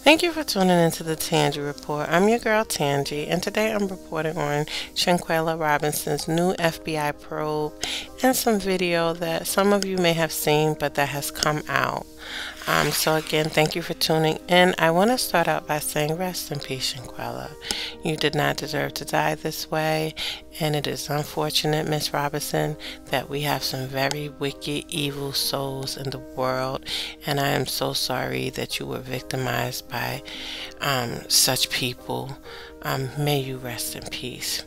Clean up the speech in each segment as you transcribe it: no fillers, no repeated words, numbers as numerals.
Thank you for tuning into the Tangi Report. I'm your girl Tangi, and today I'm reporting on Shanquella Robinson's new FBI probe and some video that some of you may have seen but that has come out. So again, thank you for tuning in. I want to start out by saying rest in peace, Shanquella. You did not deserve to die this way, and it is unfortunate, Miss Robinson, that we have some very wicked, evil souls in the world, and I am so sorry that you were victimized by such people. May you rest in peace.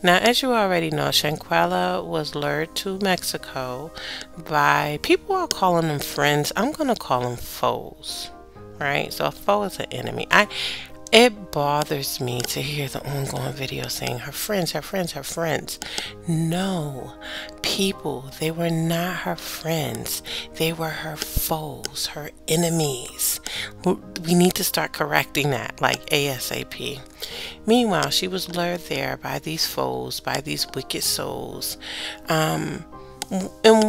Now, as you already know, Shanquella was lured to Mexico by people are calling them friends. I'm going to call them foes, right? So a foe is an enemy. It bothers me to hear the ongoing video saying her friends, her friends, her friends. No, people, they were not her friends. They were her foes, her enemies. We need to start correcting that like ASAP. Meanwhile, she was lured there by these foes, by these wicked souls, in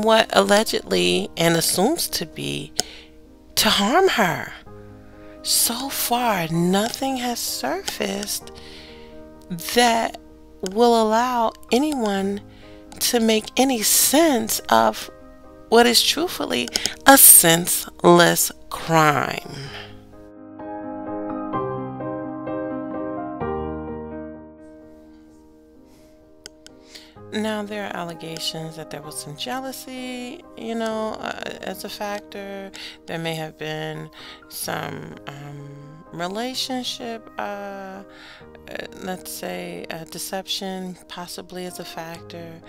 what allegedly and assumes to be to harm her. So far, nothing has surfaced that will allow anyone to make any sense of what is truthfully a senseless crime. Now, there are allegations that there was some jealousy, as a factor. There may have been some relationship, let's say, deception, possibly as a factor.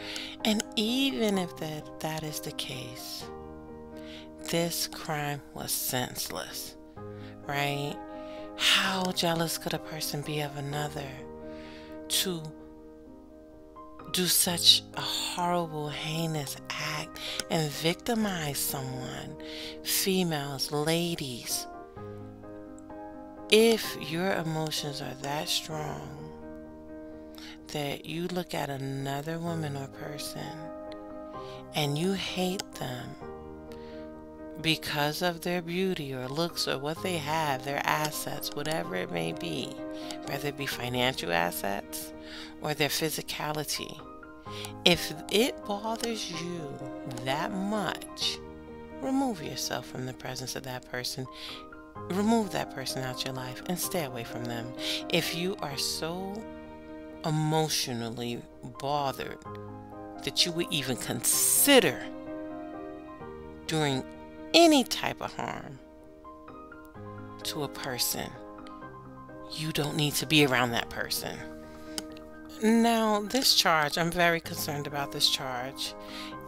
And even if that is the case, this crime was senseless, right? How jealous could a person be of another to do such a horrible, heinous act and victimize someone? Females, ladies, if your emotions are that strong that you look at another woman or person and you hate them because of their beauty or looks or what they have, their assets, whatever it may be, whether it be financial assets or their physicality, if it bothers you that much, remove yourself from the presence of that person. Remove that person out your life and stay away from them. If you are so emotionally bothered that you would even consider doing any type of harm to a person, you don't need to be around that person. Now, this charge, I'm very concerned about this charge.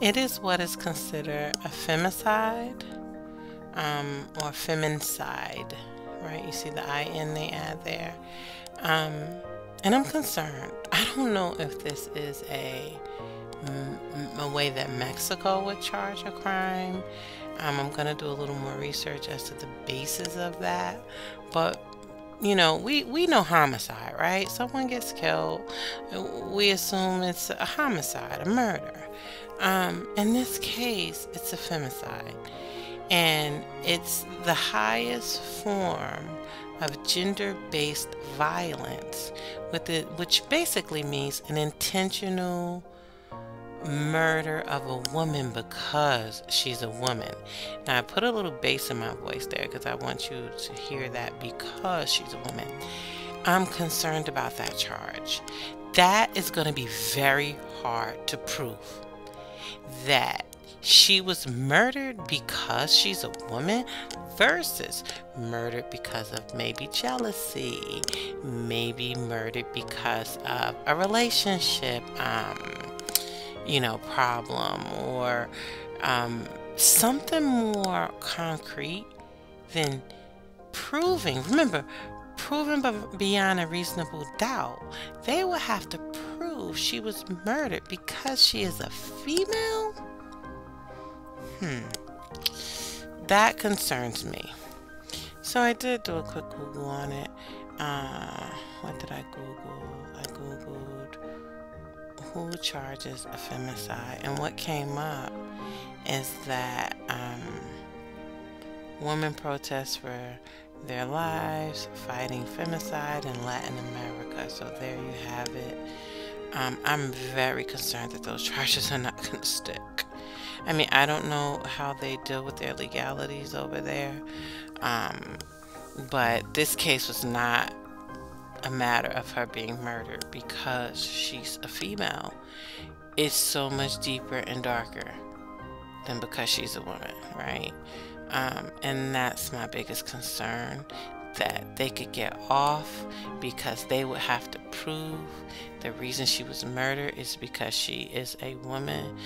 It is what is considered a femicide, or feminicide, right? You see the I-N they add there. And I'm concerned. I don't know if this is a way that Mexico would charge a crime. I'm going to do a little more research as to the basis of that. But we know homicide, right? Someone gets killed, we assume it's a homicide, a murder. In this case, it's a femicide, and it's the highest form of gender-based violence, which basically means an intentional murder of a woman because she's a woman. Now, I put a little bass in my voice there because I want you to hear that, because she's a woman. I'm concerned about that charge. That is going to be very hard to prove, that she was murdered because she's a woman versus murdered because of maybe jealousy, maybe murdered because of a relationship problem, or something more concrete than proving. Remember, proven beyond a reasonable doubt. They will have to prove she was murdered because she is a female. That concerns me. So I did do a quick Google on it. What did I Google? I Googled who charges a femicide, and what came up is that women protest for their lives fighting femicide in Latin America. So there you have it. I'm very concerned that those charges are not going to stick. I mean, I don't know how they deal with their legalities over there, but this case was not a matter of her being murdered because she's a female. It's so much deeper and darker than because she's a woman, right? And that's my biggest concern, that they could get off because they would have to prove the reason she was murdered is because she is a woman,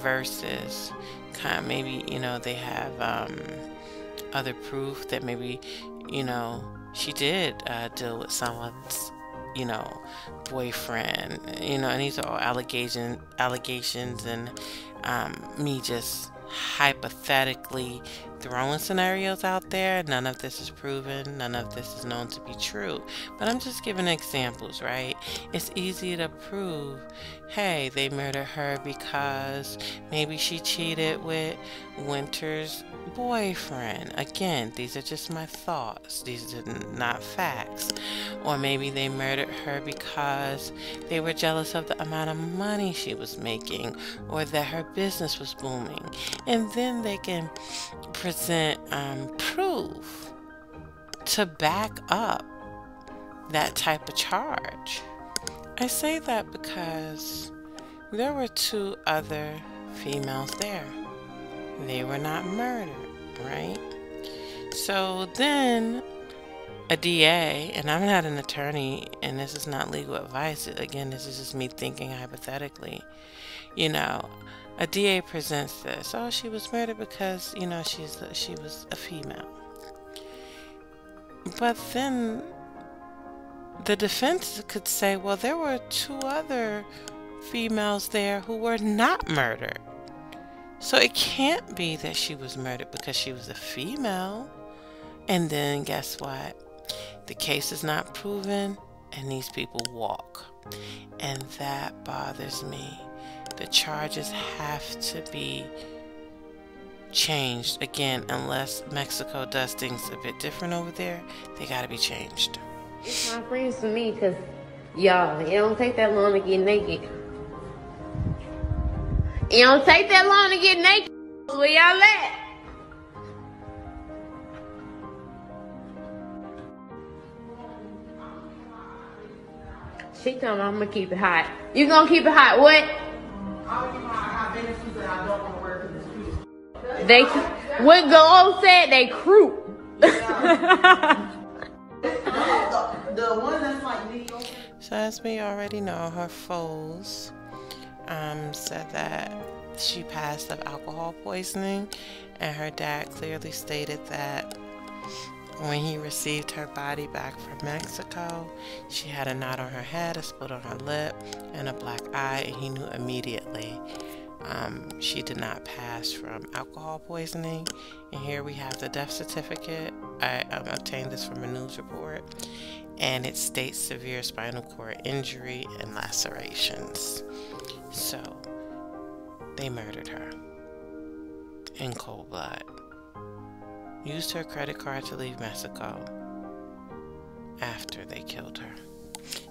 versus kind of maybe, you know, they have other proof that maybe, you know, she did deal with someone's, you know, boyfriend, you know, and these are all allegations, and me just hypothetically throwing scenarios out there. None of this is proven, none of this is known to be true, but I'm just giving examples, right? It's easy to prove, hey, they murdered her because maybe she cheated with Winter's boyfriend. Again, these are just my thoughts, these are not facts. Or maybe they murdered her because they were jealous of the amount of money she was making, or that her business was booming, and then they can present proof to back up that type of charge. I say that because there were 2 other females there. They were not murdered, right? So then a DA, and I'm not an attorney, and this is not legal advice, again, this is just me thinking hypothetically, you know, a DA presents this, oh, she was murdered because, you know, she was a female. But then the defense could say, well, there were 2 other females there who were not murdered. So it can't be that she was murdered because she was a female. And then guess what? The case is not proven and these people walk. And that bothers me. The charges have to be changed. Again, unless Mexico does things a bit different over there, they gotta be changed. It's my friends to me, because, y'all, it don't take that long to get naked. It don't take that long to get naked. Where y'all at? She told me I'm gonna keep it hot. You gonna keep it hot? What? I have benefits that I don't want to wear because it's cute. They, what Go said, they croup. The one that's like mediocre. So as we already know, her foes said that she passed of alcohol poisoning, and her dad clearly stated that when he received her body back from Mexico, she had a knot on her head, a split on her lip, and a black eye, and he knew immediately she did not pass from alcohol poisoning. And here we have the death certificate. I obtained this from a news report, and it states severe spinal cord injury and lacerations. So they murdered her in cold blood. Used her credit card to leave Mexico after they killed her.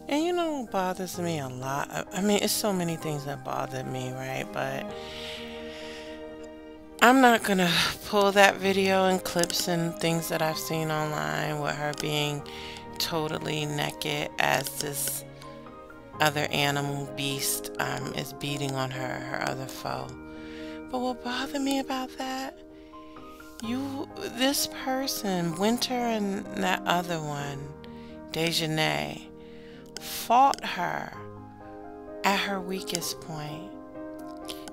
And you know what bothers me a lot? I mean, it's so many things that bother me, right? But I'm not gonna pull that video and clips and things that I've seen online with her being totally naked as this other animal beast is beating on her other foe. But what bothered me about that, this person, Winter, and that other one, Dejanay, fought her at her weakest point.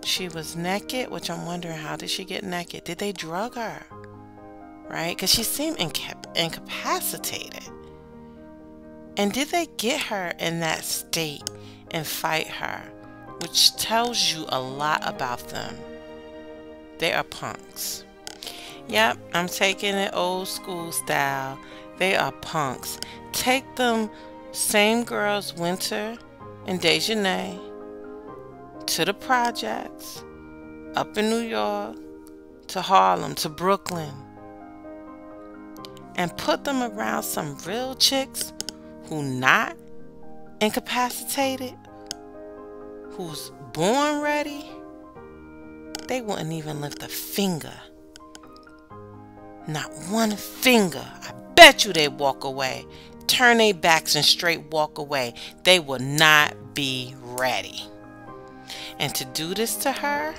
She was naked, which I'm wondering, how did she get naked? Did they drug her? Right? Because she seemed incapacitated. And did they get her in that state and fight her? Which tells you a lot about them. They are punks. Yep, I'm taking it old school style. They are punks. Take them same girls, Winter and Dejanay, to the projects, up in New York, to Harlem, to Brooklyn, and put them around some real chicks who not incapacitated, who's born ready, they wouldn't even lift a finger. Not one finger. I bet you they'd walk away. Turn their backs and straight walk away. They will not be ready. And to do this to her,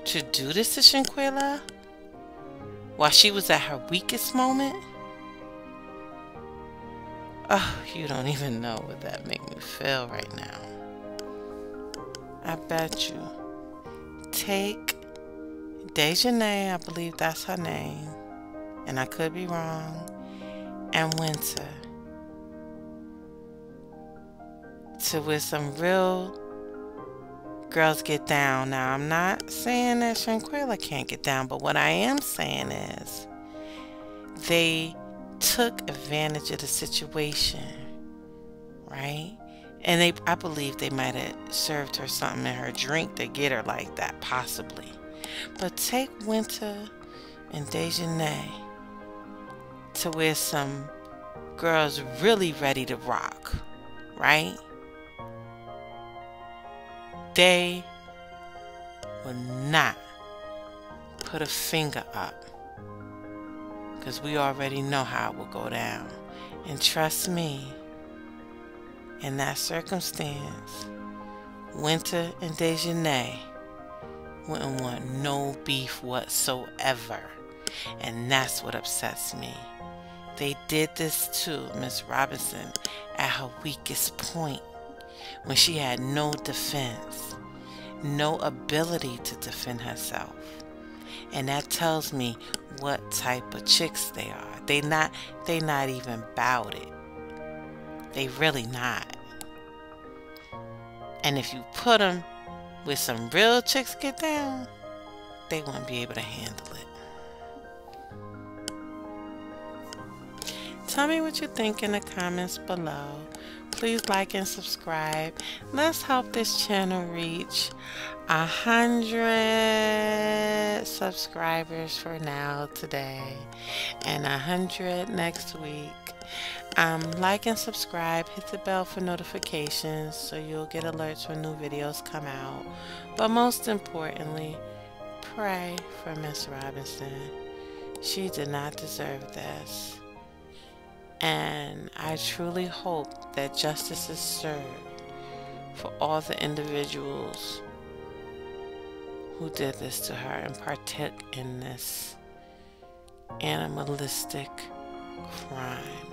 to do this to Shanquella, while she was at her weakest moment, oh, you don't even know what that make me feel right now. I bet you. Take Dejanay, I believe that's her name, and I could be wrong, and Winter to where some real girls get down. Now, I'm not saying that Shanquella can't get down, but what I am saying is they took advantage of the situation, right? And I believe they might have served her something in her drink to get her like that, possibly. But take Winter and Dejanay to where some girls really ready to rock, right? They will not put a finger up, because we already know how it will go down. And trust me, in that circumstance, Winter and Dejanay wouldn't want no beef whatsoever. And that's what upsets me. They did this to Miss Robinson at her weakest point, when she had no defense, no ability to defend herself. And that tells me what type of chicks they are. They not even about it. They really not. And if you put them where some real chicks get down, they won't be able to handle it. Tell me what you think in the comments below. Please like and subscribe. Let's help this channel reach 100 subscribers for now today, and 100 next week. Like and subscribe. Hit the bell for notifications so you'll get alerts when new videos come out. But most importantly, pray for Miss Robinson. She did not deserve this. And I truly hope that justice is served for all the individuals who did this to her and partook in this animalistic crime.